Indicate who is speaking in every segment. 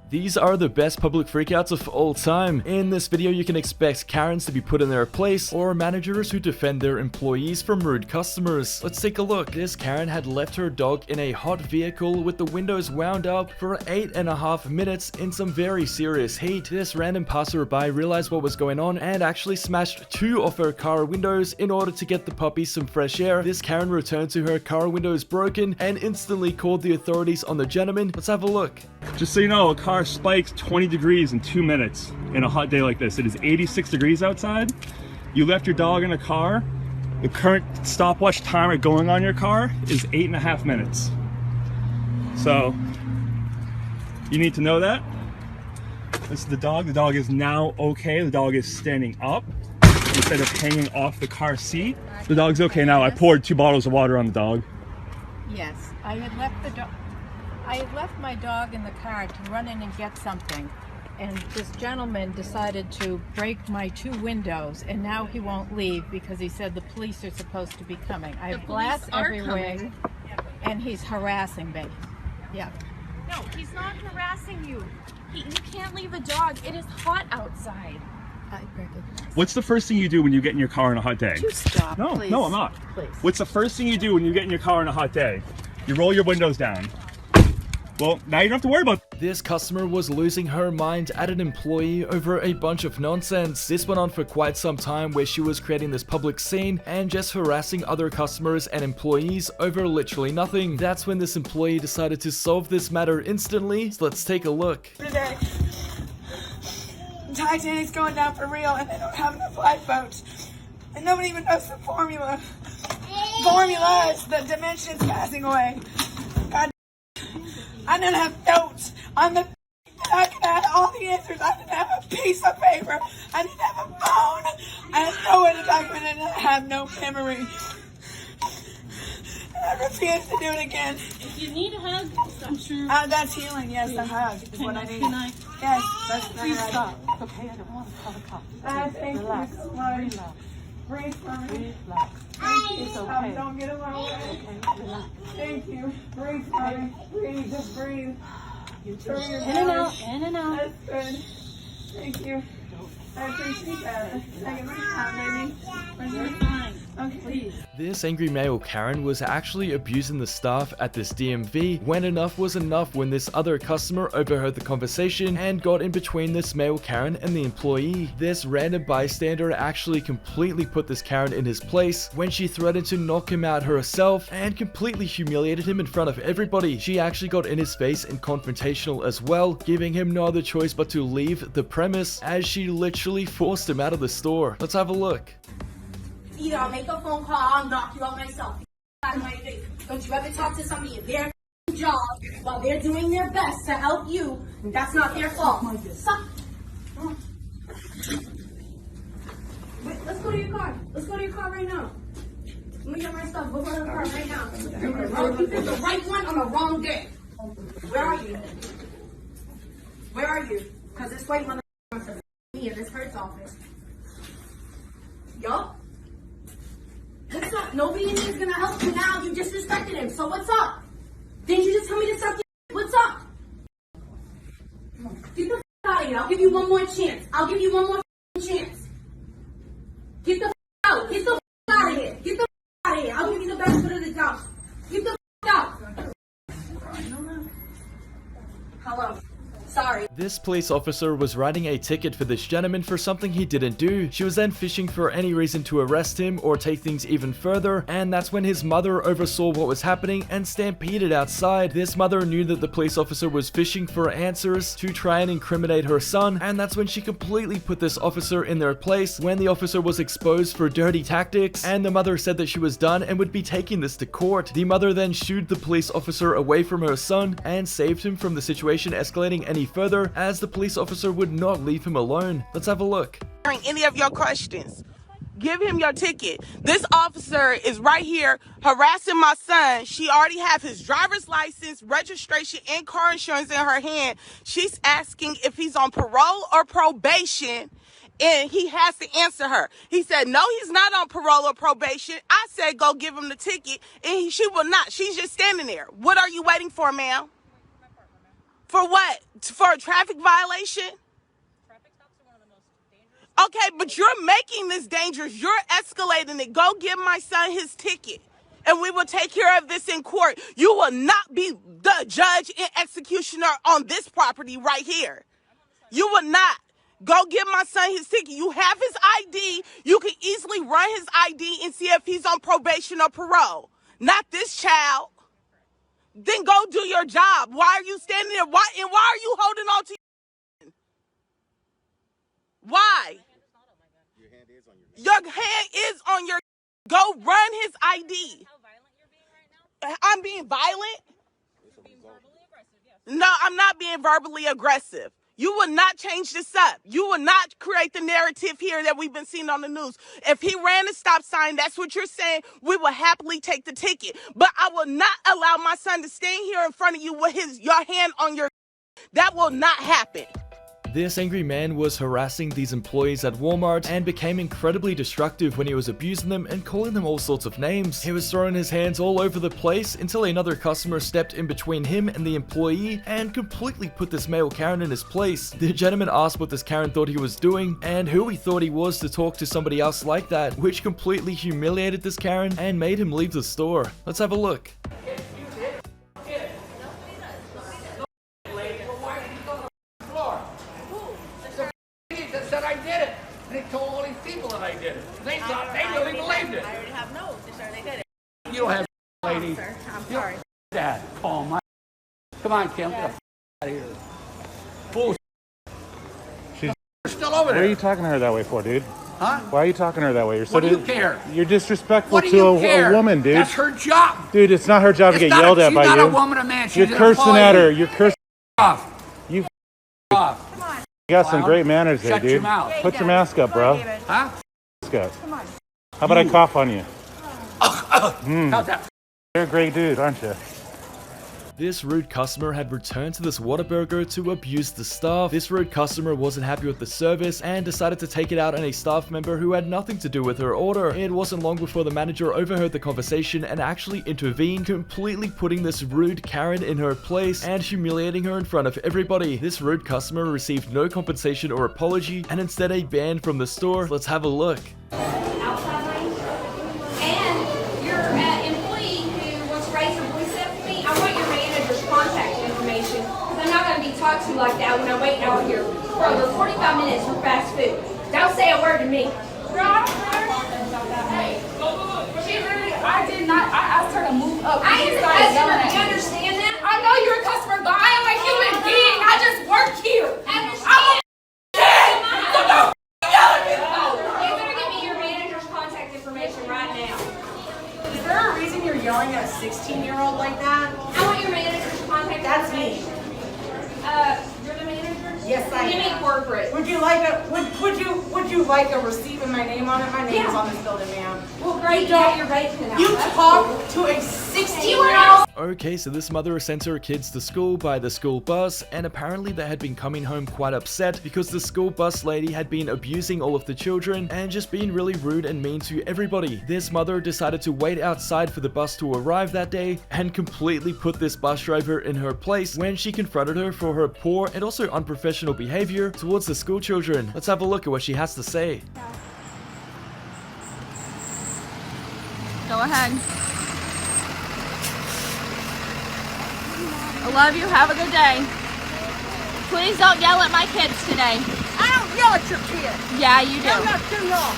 Speaker 1: These are the best public freakouts of all time. In this video, you can expect Karens to be put in their place or managers who defend their employees from rude customers. Let's take a look. This Karen had left her dog in a hot vehicle with the windows wound up for 8.5 minutes in some very serious heat. This random passerby realized what was going on and actually smashed 2 of her car windows in order to get the puppy some fresh air. This Karen returned to her car windows broken and instantly called the authorities on the gentleman. Let's have a look.
Speaker 2: Just so you know, a car spikes 20 degrees in 2 minutes in a hot day like this. It is 86 degrees outside. You left your dog in a car. The current stopwatch timer going on your car is 8.5 minutes. So you need to know that. This is the dog. The dog is now okay. The dog is standing up instead of hanging off the car seat. The dog's okay now. I poured 2 bottles of water on the dog.
Speaker 3: Yes, I had left my dog in the car to run in and get something, and this gentleman decided to break my 2 windows, and now he won't leave because he said the police are supposed to be coming. I have glass everywhere, and he's harassing me. Yeah.
Speaker 4: No, he's not harassing you. You can't leave a dog. It is hot outside.
Speaker 3: I recognize.
Speaker 2: What's the first thing you do when you get in your car on a hot day?
Speaker 3: You stop,
Speaker 2: No,
Speaker 3: please.
Speaker 2: no, I'm not.
Speaker 3: Please.
Speaker 2: What's the first thing you do when you get in your car on a hot day? You roll your windows down. Well, now you don't have to worry about it.
Speaker 1: This customer was losing her mind at an employee over a bunch of nonsense. This went on for quite some time where she was creating this public scene and just harassing other customers and employees over literally nothing. That's when this employee decided to solve this matter instantly. So let's take a look.
Speaker 5: Today, Titanic's going down for real and they don't have enough lifeboats. And nobody even knows the formula. Formula is the dimensions passing away. God, I didn't have notes on the I could have all the answers. I didn't have a piece of paper. I didn't have a phone. I had no way to document it and I have no memory. I refuse to do it again.
Speaker 4: If you need a hug, I'm sure.
Speaker 5: That's healing. Yes, a hug is what I need.
Speaker 4: Can I?
Speaker 5: Yes, that's
Speaker 6: Please stop. Okay, I don't want to call the cops.
Speaker 5: Thank
Speaker 6: Relax.
Speaker 5: you so much.
Speaker 6: Relax.
Speaker 5: Breathe for me.
Speaker 6: Relax. It's okay.
Speaker 5: Don't get away.
Speaker 6: Okay, relax.
Speaker 5: Thank you. Breathe for me. Breathe. Just breathe.
Speaker 6: You
Speaker 5: Through
Speaker 6: just
Speaker 5: your
Speaker 4: In and out,
Speaker 5: belly.
Speaker 4: in and out.
Speaker 5: That's good. Thank you. I appreciate that. Take it right now, baby.
Speaker 4: You're fine.
Speaker 5: Okay.
Speaker 4: Please.
Speaker 1: This angry male Karen was actually abusing the staff at this DMV when enough was enough when this other customer overheard the conversation and got in between this male Karen and the employee. This random bystander actually completely put this Karen in his place when she threatened to knock him out herself and completely humiliated him in front of everybody. She actually got in his face and confrontational as well, giving him no other choice but to leave the premise as she literally forced him out of the store. Let's have a look.
Speaker 7: Either I'll make a phone call, I'll knock you out myself. Out of my face. Don't you ever talk to somebody at their job while they're doing their best to help you. That's not their fault. Stop. Wait, let's go to your car. Let's go to your car right now. Let me get my stuff. Go to the car right now. You picked the right one on the wrong day. Where are you? Where are you? Because this white mother wants to me at this Hertz office. Yup. What's up? Nobody in here is gonna help you now. You disrespected him. So what's up? Didn't you just tell me to stop? What's up? Get the out of here. I'll give you one more chance. I'll give you one more chance. Get the out. Get the out of here. Get the out of here. I'll give you the benefit of the doubt. Get the out. Hello. Sorry.
Speaker 1: This police officer was writing a ticket for this gentleman for something he didn't do. She was then fishing for any reason to arrest him or take things even further, and that's when his mother oversaw what was happening and stampeded outside. This mother knew that the police officer was fishing for answers to try and incriminate her son, and that's when she completely put this officer in their place when the officer was exposed for dirty tactics, and the mother said that she was done and would be taking this to court. The mother then shooed the police officer away from her son and saved him from the situation escalating any further, as the police officer would not leave him alone. Let's have a look.
Speaker 8: Any of your questions, give him your ticket. This officer is right here harassing my son. She already have his driver's license, registration, and car insurance in her hand. She's asking if he's on parole or probation, and he has to answer her. He said, no, he's not on parole or probation. I said, go give him the ticket, and she will not. She's just standing there. What are you waiting for, ma'am? For what? For a traffic violation? Okay, but you're making this dangerous. You're escalating it. Go give my son his ticket, and we will take care of this in court. You will not be the judge and executioner on this property right here. You will not. Go give my son his ticket. You have his ID. You can easily run his ID and see if he's on probation or parole. Not this child. Then go do your job. Why are you standing there? Why are you holding on to Why? Your hand is on your. Go run his ID. I'm being violent? No, I'm not being verbally aggressive. You will not change this up. You will not create the narrative here that we've been seeing on the news. If he ran a stop sign, that's what you're saying, we will happily take the ticket. But I will not allow my son to stand here in front of you with your hand on your. That will not happen.
Speaker 1: This angry man was harassing these employees at Walmart and became incredibly destructive when he was abusing them and calling them all sorts of names. He was throwing his hands all over the place until another customer stepped in between him and the employee and completely put this male Karen in his place. The gentleman asked what this Karen thought he was doing and who he thought he was to talk to somebody else like that, which completely humiliated this Karen and made him leave the store. Let's have a look.
Speaker 9: Said I did it. And they told all these people that I did it. They thought they really believed it.
Speaker 10: I already have notes to show they did it.
Speaker 9: You don't have lady.
Speaker 10: Sir, I'm sorry.
Speaker 9: Dad, call my. Come on, Kim. Get the out of here. Bull.
Speaker 11: She's
Speaker 9: still over there.
Speaker 11: Why are you talking to her that way for, dude?
Speaker 9: Huh?
Speaker 11: Why are you talking to her that way? You're
Speaker 9: What do you care?
Speaker 11: You're disrespectful
Speaker 9: What do
Speaker 11: to
Speaker 9: you
Speaker 11: a
Speaker 9: care?
Speaker 11: woman, dude.
Speaker 9: That's her job.
Speaker 11: Dude, it's not her job to get yelled at by you.
Speaker 9: She's not a woman, a man. She's
Speaker 11: You're
Speaker 9: an
Speaker 11: cursing
Speaker 9: employee.
Speaker 11: at her. You're cursing.
Speaker 9: Off.
Speaker 11: You
Speaker 9: off.
Speaker 11: You got some great manners there,
Speaker 9: Shut
Speaker 11: dude.
Speaker 9: your mouth.
Speaker 11: Put your mask up, bro.
Speaker 9: Huh?
Speaker 11: Mask up. How about I cough on you?
Speaker 9: How's that?
Speaker 11: You're a great dude, aren't you?
Speaker 1: This rude customer had returned to this Whataburger to abuse the staff. This rude customer wasn't happy with the service and decided to take it out on a staff member who had nothing to do with her order. It wasn't long before the manager overheard the conversation and actually intervened, completely putting this rude Karen in her place and humiliating her in front of everybody. This rude customer received no compensation or apology and instead a ban from the store. Let's have a look.
Speaker 7: Talk to like that when I'm waiting out here for over 45 minutes for fast food. Don't say a word to me.
Speaker 12: She literally, I did not, I asked her to move up.
Speaker 7: I am a customer, do you understand that?
Speaker 12: I know you're a customer, but I am a human being. I just work here.
Speaker 7: Understand? You better give me your manager's contact information right now.
Speaker 13: Is there a reason you're yelling at a 16-year-old like that?
Speaker 7: I want your manager's contact
Speaker 13: That's
Speaker 7: information.
Speaker 13: me.
Speaker 7: You're the manager?
Speaker 13: Yes, I am.
Speaker 7: Give me corporate.
Speaker 13: Would you like a receipt with my name on it? My name's on this building, ma'am.
Speaker 7: Well, great, you got your vaping out.
Speaker 13: You
Speaker 7: That's
Speaker 13: talk
Speaker 7: cool.
Speaker 13: to a 16-year-old.
Speaker 1: Okay, so this mother sent her kids to school by the school bus, and apparently they had been coming home quite upset because the school bus lady had been abusing all of the children and just being really rude and mean to everybody. This mother decided to wait outside for the bus to arrive that day and completely put this bus driver in her place when she confronted her for her poor and also unprofessional behavior towards the school children. Let's have a look at what she has to say.
Speaker 14: Go ahead. I love you. Have a good day. Please don't yell at my kids today.
Speaker 15: I don't yell at your kids.
Speaker 14: Yeah, you do.
Speaker 15: You're not too long.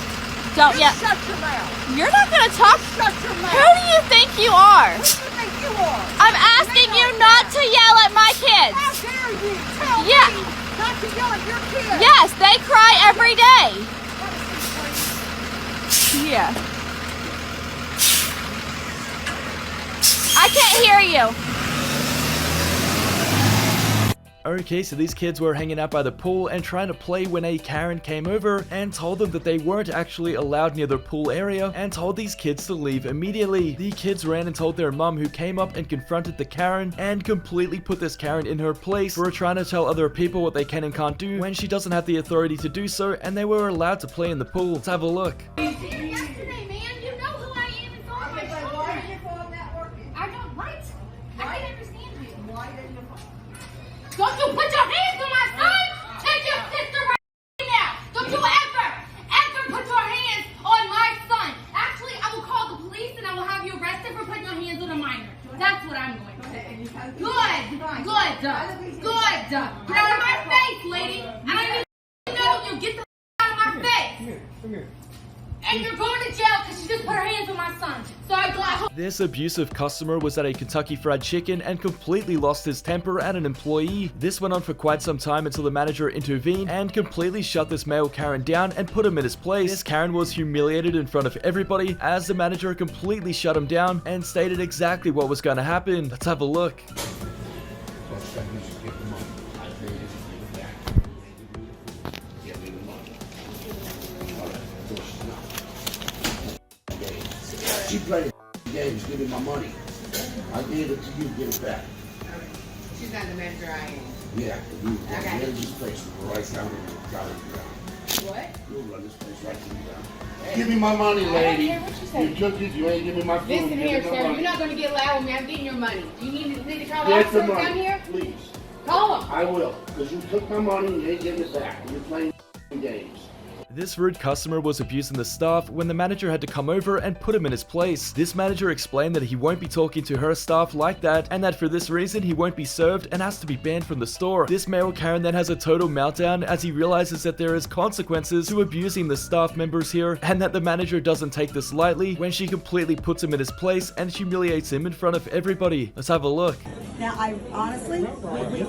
Speaker 14: Don't yell.
Speaker 15: Shut your mouth.
Speaker 14: You're not going to talk.
Speaker 15: Shut your mouth.
Speaker 14: Who do you think you are?
Speaker 15: Who do you think you are?
Speaker 14: I'm asking you not to yell at my kids.
Speaker 15: How dare you tell me not to yell at your kids?
Speaker 14: Yes, they cry every day. Yeah. I can't hear you.
Speaker 1: Okay, so these kids were hanging out by the pool and trying to play when a Karen came over and told them that they weren't actually allowed near the pool area and told these kids to leave immediately. The kids ran and told their mom, who came up and confronted the Karen and completely put this Karen in her place for trying to tell other people what they can and can't do when she doesn't have the authority to do so, and they were allowed to play in the pool. Let's have a look.
Speaker 12: Yesterday, man, you know who I am. It's all my phone.
Speaker 15: Why is your phone not working?
Speaker 12: I don't, what? I don't understand you.
Speaker 15: Why didn't you?
Speaker 12: Go done. Get out of my face, lady. I don't even know you. Get the out of my face.
Speaker 9: Come here. Come here.
Speaker 12: And you're going to jail because she just put her hands on my son. So I got.
Speaker 1: This abusive customer was at a Kentucky Fried Chicken and completely lost his temper at an employee. This went on for quite some time until the manager intervened and completely shut this male Karen down and put him in his place. This Karen was humiliated in front of everybody as the manager completely shut him down and stated exactly what was going to happen. Let's have a look.
Speaker 16: She played games, give me my money. I gave it to you, give it back.
Speaker 13: She's not the manager I am.
Speaker 16: Yeah, you run this place right down in the ground.
Speaker 13: What?
Speaker 16: You'll run this place right down. Give me my money, lady. You cookies, you ain't give me my food.
Speaker 13: Listen here, sir. You're not going to get loud with me. I'm getting your money. Do you need to call the
Speaker 16: Get
Speaker 13: officer
Speaker 16: the
Speaker 13: down
Speaker 16: money,
Speaker 13: here?
Speaker 16: please.
Speaker 13: Call him.
Speaker 16: I will, because you took my money and you ain't giving it back. You're playing games.
Speaker 1: This rude customer was abusing the staff when the manager had to come over and put him in his place. This manager explained that he won't be talking to her staff like that and that for this reason he won't be served and has to be banned from the store. This male Karen then has a total meltdown as he realizes that there is consequences to abusing the staff members here and that the manager doesn't take this lightly when she completely puts him in his place and humiliates him in front of everybody. Let's have a look.
Speaker 17: Now, I honestly,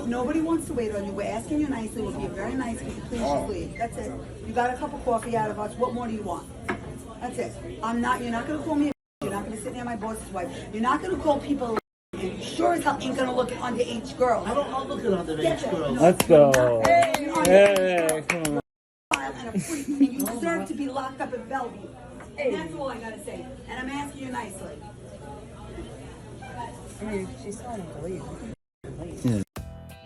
Speaker 17: nobody wants to wait on you. We're asking you nicely. We're being very nice. Please just leave. That's it. You got a cup of coffee out of us. What more do you want? That's it. You're not going to call me a you're not going to sit near my boss's wife. You're not going to call people and you sure as hell ain't going to look at underage girls.
Speaker 16: I'll look at underage girls.
Speaker 11: Let's go. Hey, come on.
Speaker 17: And a freak, and you deserve to be locked up in Bellevue. And that's all I got to say. And I'm asking you nicely.
Speaker 6: She's starting to leave.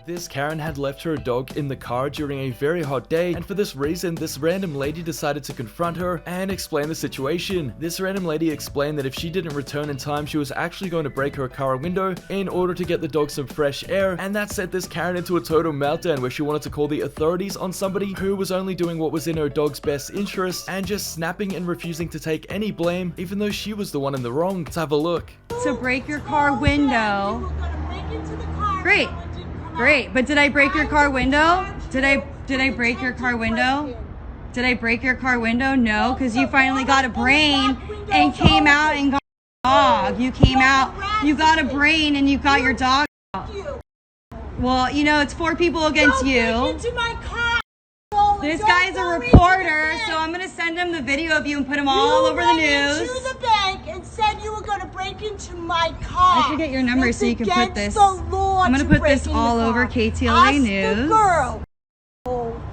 Speaker 1: This Karen had left her dog in the car during a very hot day, and for this reason, this random lady decided to confront her and explain the situation. This random lady explained that if she didn't return in time, she was actually going to break her car window in order to get the dog some fresh air, and that sent this Karen into a total meltdown where she wanted to call the authorities on somebody who was only doing what was in her dog's best interest and just snapping and refusing to take any blame, even though she was the one in the wrong. Let's have a look.
Speaker 18: To break your car window. Great. Great, but did I break your car window? Did I break your car window? Did I break your car window? No, because you finally got a brain and came out and got a dog. You came out, you got a brain and you got your dog out. Well, you know, it's 4 people against you. This guy's a reporter, so I'm going to send him the video of you and put him all over the news.
Speaker 15: You ran into the bank and said you were going to break into my car.
Speaker 18: I should get your number so you can put this. I'm going to put this all over KTLA News.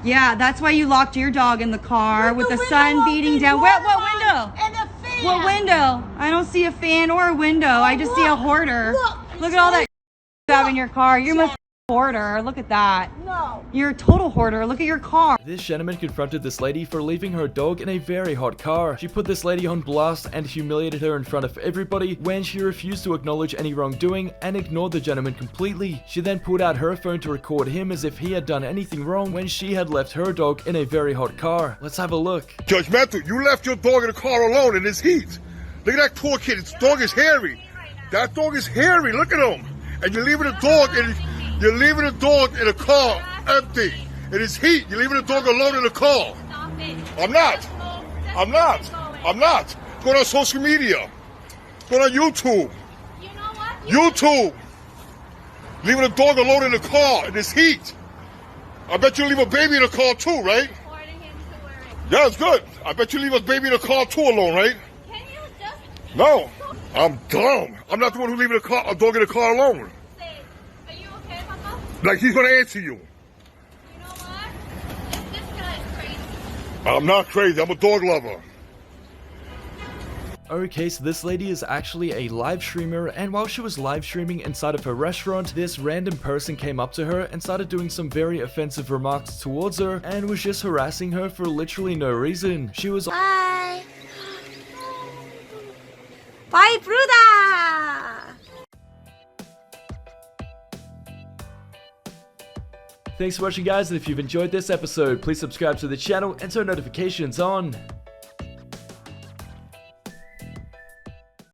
Speaker 18: Yeah, that's why you locked your dog in the car with the sun beating down. What window?
Speaker 15: And a fan.
Speaker 18: What window? I don't see a fan or a window. I just see a hoarder. Look at all that you have in your car. You're a hoarder. Look at that.
Speaker 15: No.
Speaker 18: You're a total hoarder. Look at your car.
Speaker 1: This gentleman confronted this lady for leaving her dog in a very hot car. She put this lady on blast and humiliated her in front of everybody when she refused to acknowledge any wrongdoing and ignored the gentleman completely. She then pulled out her phone to record him as if he had done anything wrong when she had left her dog in a very hot car. Let's have a look.
Speaker 19: Judgmental, you left your dog in the car alone in this heat. Look at that poor kid. His dog is hairy. That dog is hairy. Look at him. And you're leaving the dog in... You're leaving the dog in the car empty. It is heat. You're leaving the dog alone in the car. I'm not. I'm not. I'm not. Go on social media. Go on YouTube. YouTube. Leaving the dog alone in the car in this heat. I bet you leave a baby in the car too, right? Yeah, it's good. I bet you leave a baby in the car too alone, right? No. I'm dumb. I'm not the one who leaving a dog in the car alone. Like he's gonna answer you. You know what? This guy's crazy. I'm not crazy. I'm a dog lover.
Speaker 1: Okay, so this lady is actually a live streamer, and while she was live streaming inside of her restaurant, this random person came up to her and started doing some very offensive remarks towards her and was just harassing her for literally no reason. She was
Speaker 15: Bye. Bye, Bruda.
Speaker 1: Thanks for watching, guys, and if you've enjoyed this episode, please subscribe to the channel and turn notifications on.